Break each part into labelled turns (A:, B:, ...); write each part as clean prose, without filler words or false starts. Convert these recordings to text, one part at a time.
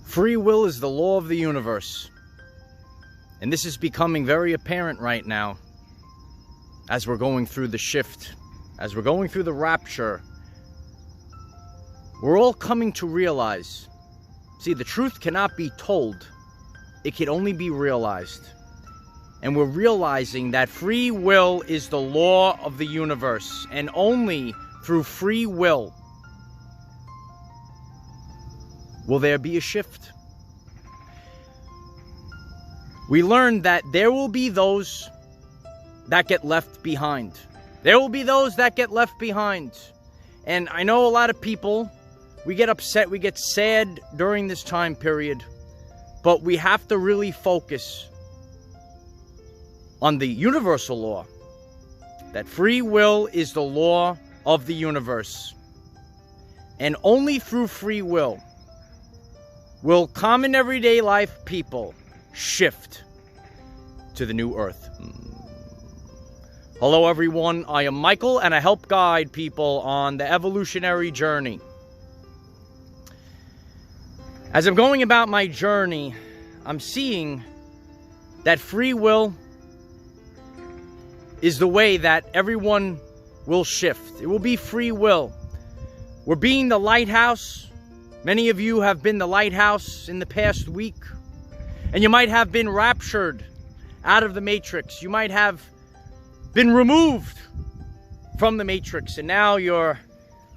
A: Free will is the law of the universe. And this is becoming very apparent right now as we're going through the shift, as we're going through the rapture. We're all coming to realize, see, the truth cannot be told. It can only be realized. And we're realizing that free will is the law of the universe. And only through free will will there be a shift. We learned that there will be those that get left behind. There will be those that get left behind. And I know a lot of people, we get upset, we get sad during this time period. But we have to really focus on the universal law. That free will is the law of the universe. And only through free will common everyday life people shift to the new earth. Hello everyone, I am Michael and I help guide people on the evolutionary journey. As I'm going about my journey, I'm seeing that free will is the way that everyone will shift. It will be free will. We're being the lighthouse. Many of you have been the lighthouse in the past week. And you might have been raptured out of the matrix. You might have been removed from the matrix. And now you're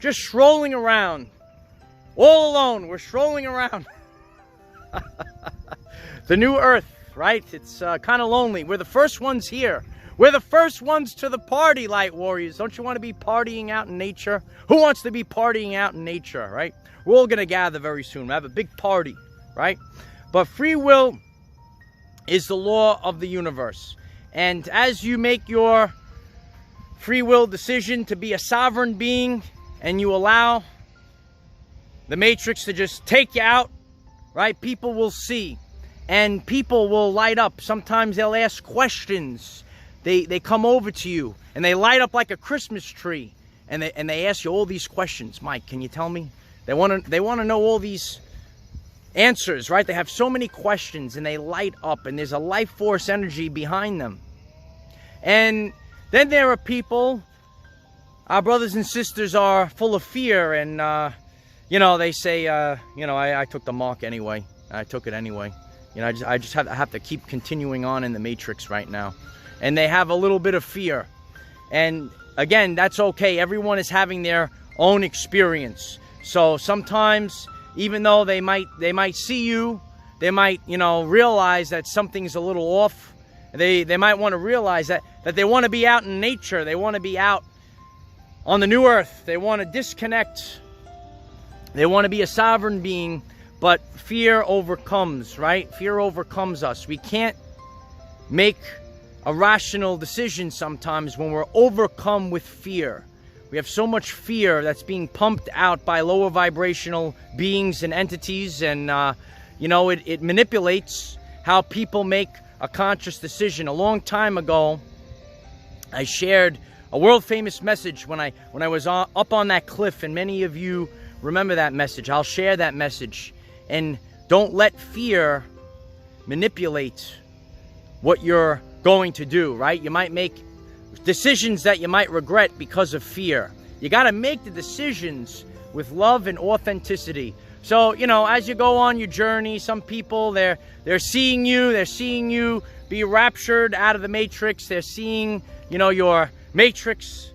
A: just strolling around. All alone. We're strolling around. The new earth, right? It's kind of lonely. We're the first ones here. We're the first ones to the party, light warriors. Don't you want to be partying out in nature? Who wants to be partying out in nature, right? We're all going to gather very soon. We'll have a big party, right? But free will is the law of the universe. And as you make your free will decision to be a sovereign being and you allow the matrix to just take you out, right? People will see and people will light up. Sometimes they'll ask questions. They come over to you and they light up like a Christmas tree and they ask you all these questions. Mike, can you tell me? They want to know all these answers, right? They have so many questions and they light up and there's a life force energy behind them. And then there are people, our brothers and sisters are full of fear and, you know, they say, you know, I took the mark anyway. I took it anyway. You know, I just have to keep continuing on in the matrix right now. And they have a little bit of fear. And again, that's okay. Everyone is having their own experience. So sometimes, even though they might see you, they might, you know, realize that something's a little off. They might want to realize that they want to be out in nature. They want to be out on the new earth. They want to disconnect. They want to be a sovereign being, but fear overcomes, right? Fear overcomes us. We can't make a rational decision sometimes when we're overcome with fear. We have so much fear that's being pumped out by lower vibrational beings and entities, and you know, it manipulates how people make a conscious decision. A long time ago, I shared a world famous message when I was up on that cliff, and many of you remember that message. I'll share that message. And don't let fear manipulate what you're going to do, right? You might make decisions that you might regret because of fear. You got to make the decisions with love and authenticity. So, you know, as you go on your journey, some people, they're seeing you be raptured out of the matrix. They're seeing, you know, your matrix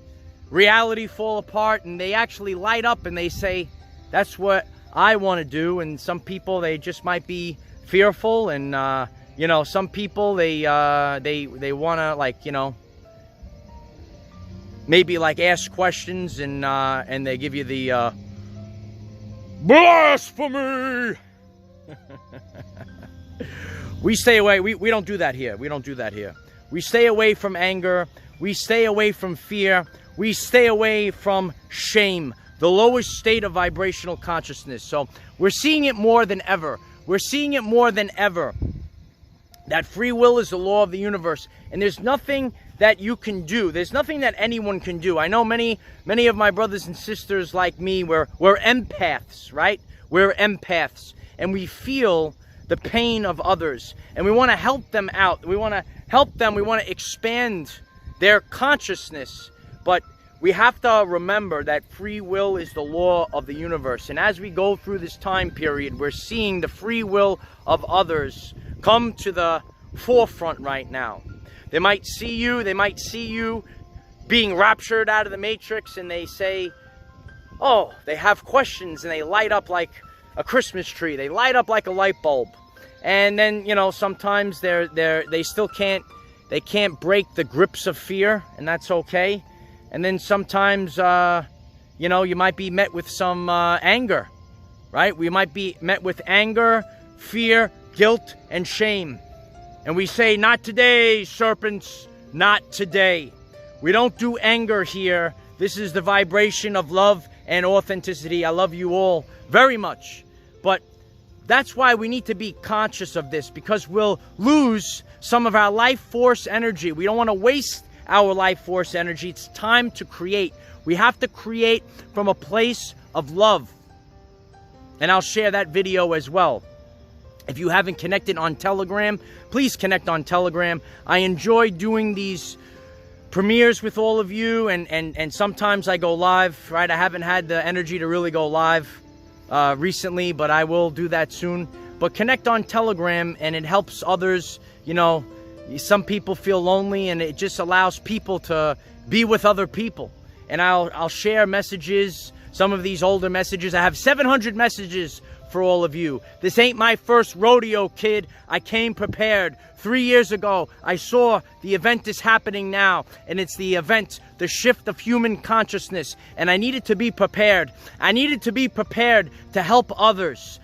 A: reality fall apart, and they actually light up and they say, that's what I want to do. And some people, they just might be fearful, and you know, some people they want to, like, you know, maybe like ask questions, and they give you the blasphemy. We stay away. We don't do that here. We don't do that here. We stay away from anger. We stay away from fear. We stay away from shame, the lowest state of vibrational consciousness. So we're seeing it more than ever. We're seeing it more than ever. That free will is the law of the universe. And there's nothing that you can do. There's nothing that anyone can do. I know many of my brothers and sisters like me, we're empaths, right? We're empaths. and we feel the pain of others, and we want to help them out. We want to help them. We want to expand their consciousness. But we have to remember that free will is the law of the universe. And as we go through this time period, we're seeing the free will of others come to the forefront right now. They might see you being raptured out of the matrix, and they say, oh, they have questions, and they light up like a Christmas tree. They light up like a light bulb. And then, you know, sometimes they still can't break the grips of fear, and that's okay. And then sometimes, you know, you might be met with some anger, right? We might be met with anger, fear, guilt, and shame. And we say, not today, serpents, not today. We don't do anger here. This is the vibration of love and authenticity. I love you all very much. But that's why we need to be conscious of this, because we'll lose some of our life force energy. We don't want to waste our life force energy. It's time to create. We have to create from a place of love. And I'll share that video as well. If you haven't connected on Telegram, please connect on Telegram. I enjoy doing these premieres with all of you, and sometimes I go live, right? I haven't had the energy to really go live recently, but I will do that soon. But connect on Telegram, and it helps others. You know, some people feel lonely, and it just allows people to be with other people. And I'll share messages, some of these older messages. I have 700 messages for all of you. This ain't my first rodeo, kid. I came prepared. 3 years ago, I saw the event is happening now, and it's the event, the shift of human consciousness, and I needed to be prepared. I needed to be prepared to help others.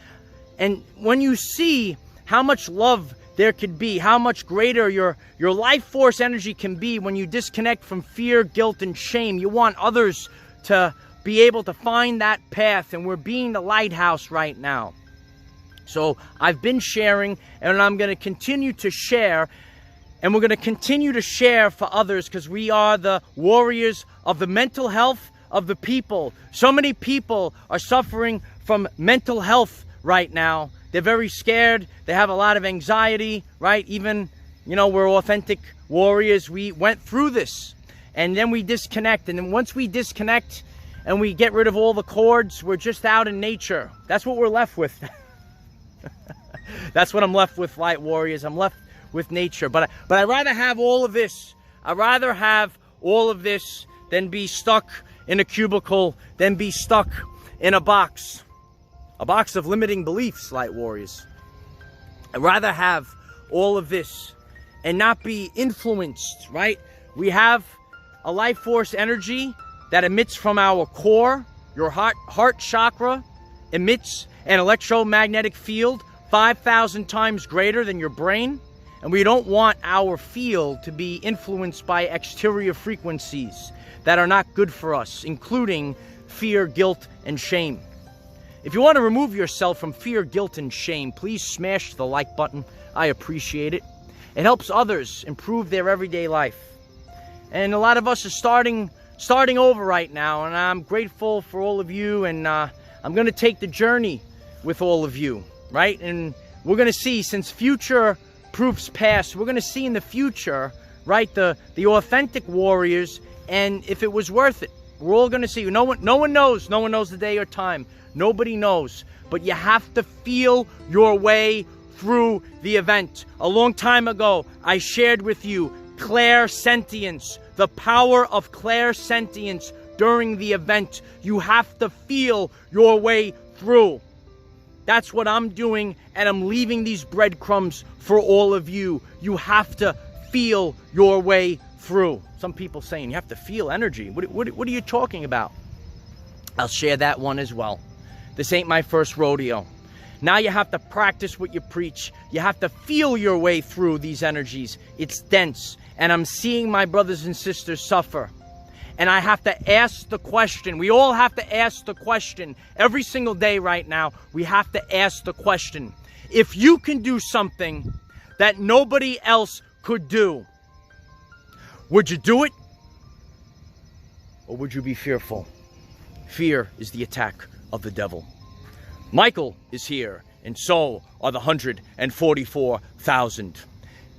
A: And when you see how much love there could be, how much greater your life force energy can be when you disconnect from fear, guilt, and shame, you want others to be able to find that path, and we're being the lighthouse right now. So I've been sharing, and I'm going to continue to share, and we're going to continue to share for others, because we are the warriors of the mental health of the people. So many people are suffering from mental health right now. They're very scared. They have a lot of anxiety, right? Even, you know, we're authentic warriors. We went through this, and then we disconnect, and then once we disconnect and we get rid of all the cords, we're just out in nature. That's what we're left with. That's what I'm left with, light warriors. I'm left with nature. But I'd rather have all of this. I'd rather have all of this than be stuck in a cubicle, than be stuck in a box of limiting beliefs, light warriors. I'd rather have all of this and not be influenced, right? We have a life force energy that emits from our core. Your heart chakra emits an electromagnetic field 5,000 times greater than your brain. And we don't want our field to be influenced by exterior frequencies that are not good for us, including fear, guilt, and shame. If you want to remove yourself from fear, guilt, and shame, please smash the like button. I appreciate it. It helps others improve their everyday life. And a lot of us are starting over right now, and I'm grateful for all of you, and I'm going to take the journey with all of you, right? And we're going to see, since future proofs past, we're going to see in the future, right, the authentic warriors, and if it was worth it. We're all going to see. No one knows the day or time. Nobody knows. But you have to feel your way through the event. A long time ago, I shared with you clairsentience, the power of clairsentience during the event. You have to feel your way through. That's what I'm doing, and I'm leaving these breadcrumbs for all of you. You have to feel your way through. Some people saying you have to feel energy. What are you talking about? I'll share that one as well. This ain't my first rodeo. Now you have to practice what you preach. You have to feel your way through these energies. It's dense, and I'm seeing my brothers and sisters suffer. And I have to ask the question. We all have to ask the question. Every single day right now, we have to ask the question. If you can do something that nobody else could do, would you do it? Or would you be fearful? Fear is the attack of the devil. Michael is here, and so are the 144,000.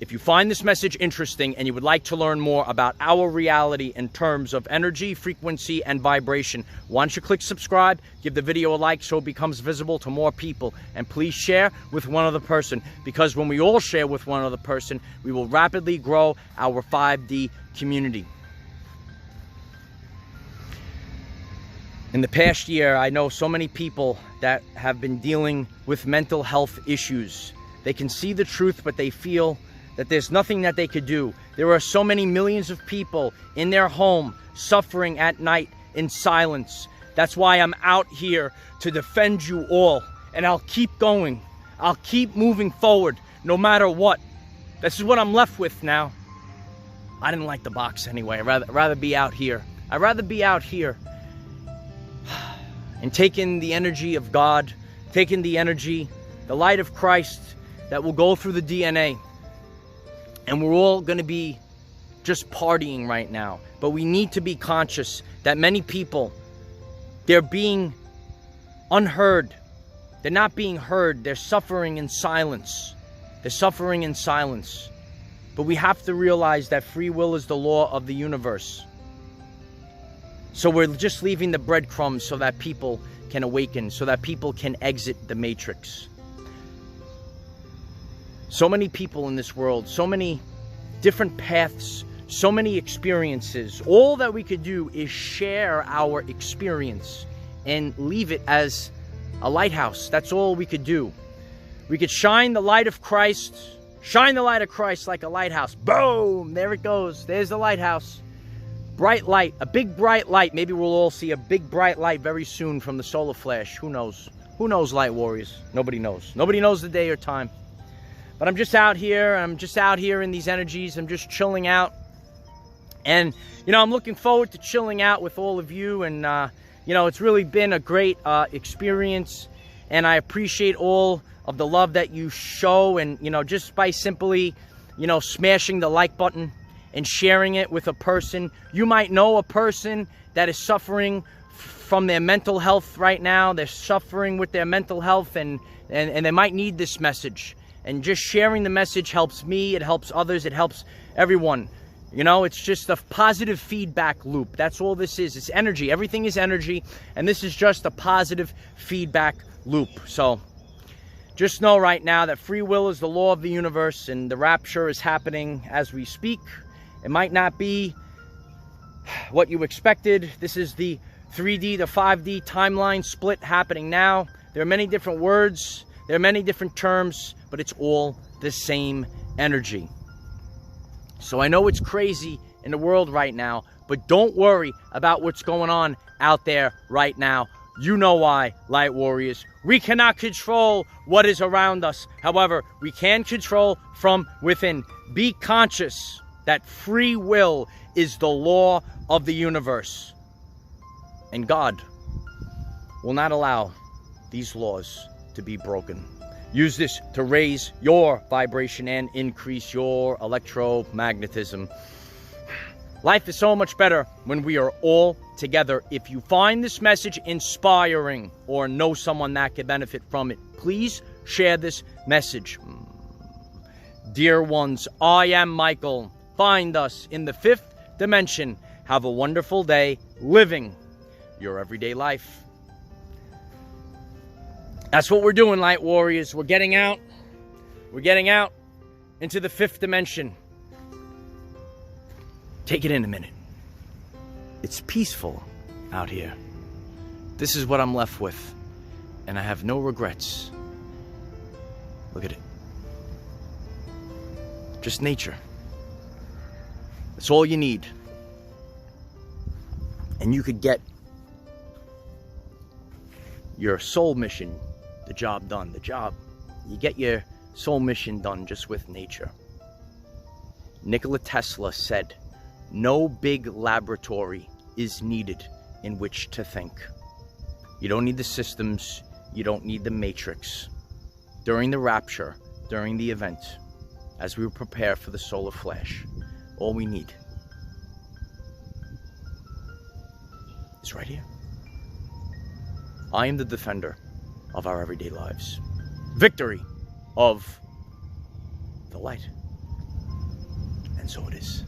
A: If you find this message interesting and you would like to learn more about our reality in terms of energy, frequency, and vibration, why don't you click subscribe, give the video a like so it becomes visible to more people, and please share with one other person, because when we all share with one other person, we will rapidly grow our 5D community. In the past year, I know so many people that have been dealing with mental health issues. They can see the truth, but they feel that there's nothing that they could do. There are so many millions of people in their home suffering at night in silence. That's why I'm out here to defend you all. And I'll keep going. I'll keep moving forward no matter what. This is what I'm left with now. I didn't like the box anyway. I'd rather be out here. I'd rather be out here and taking the energy of God, taking the energy, the light of Christ that will go through the DNA. And we're all going to be just partying right now. But we need to be conscious that many people, they're being unheard. They're not being heard. They're suffering in silence. They're suffering in silence. But we have to realize that free will is the law of the universe. So we're just leaving the breadcrumbs so that people can awaken, so that people can exit the matrix. So many people in this world, so many different paths, so many experiences. All that we could do is share our experience and leave it as a lighthouse. That's all we could do. We could shine the light of Christ, shine the light of Christ like a lighthouse. Boom! There it goes. There's the lighthouse. Bright light, a big bright light. Maybe we'll all see a big bright light very soon from the solar flash. Who knows? Who knows, light warriors? Nobody knows. Nobody knows the day or time. But I'm just out here. I'm just out here in these energies. I'm just chilling out. And, you know, I'm looking forward to chilling out with all of you. And, you know, it's really been a great experience. And I appreciate all of the love that you show. And, you know, just by simply, you know, smashing the like button and sharing it with a person. You might know a person that is suffering from their mental health right now. They're suffering with their mental health and they might need this message. And just sharing the message helps me, it helps others, it helps everyone. You know, it's just a positive feedback loop. That's all this is. It's energy. Everything is energy. And this is just a positive feedback loop. So just know right now that free will is the law of the universe and the rapture is happening as we speak. It might not be what you expected. This is the 3D to 5D timeline split happening now. There are many different words. There are many different terms, but it's all the same energy. So I know it's crazy in the world right now, but don't worry about what's going on out there right now. You know why, light warriors. We cannot control what is around us. However, we can control from within. Be conscious that free will is the law of the universe. And God will not allow these laws to be broken. Use this to raise your vibration and increase your electromagnetism. Life is so much better when we are all together. If you find this message inspiring or know someone that could benefit from it, please share this message. Dear ones, I am Michael. Find us in the 5th dimension. Have a wonderful day living your everyday life. That's what we're doing, light warriors. We're getting out. We're getting out into the 5th dimension. Take it in a minute. It's peaceful out here. This is what I'm left with. And I have no regrets. Look at it. Just nature. That's all you need. And you could get your soul mission, the job done. You get your soul mission done just with nature. Nikola Tesla said, no big laboratory is needed in which to think. You don't need the systems. You don't need the matrix. During the rapture, during the event, as we prepare for the solar flash, all we need is right here. I am the defender of our everyday lives. victory of the light. And so it is.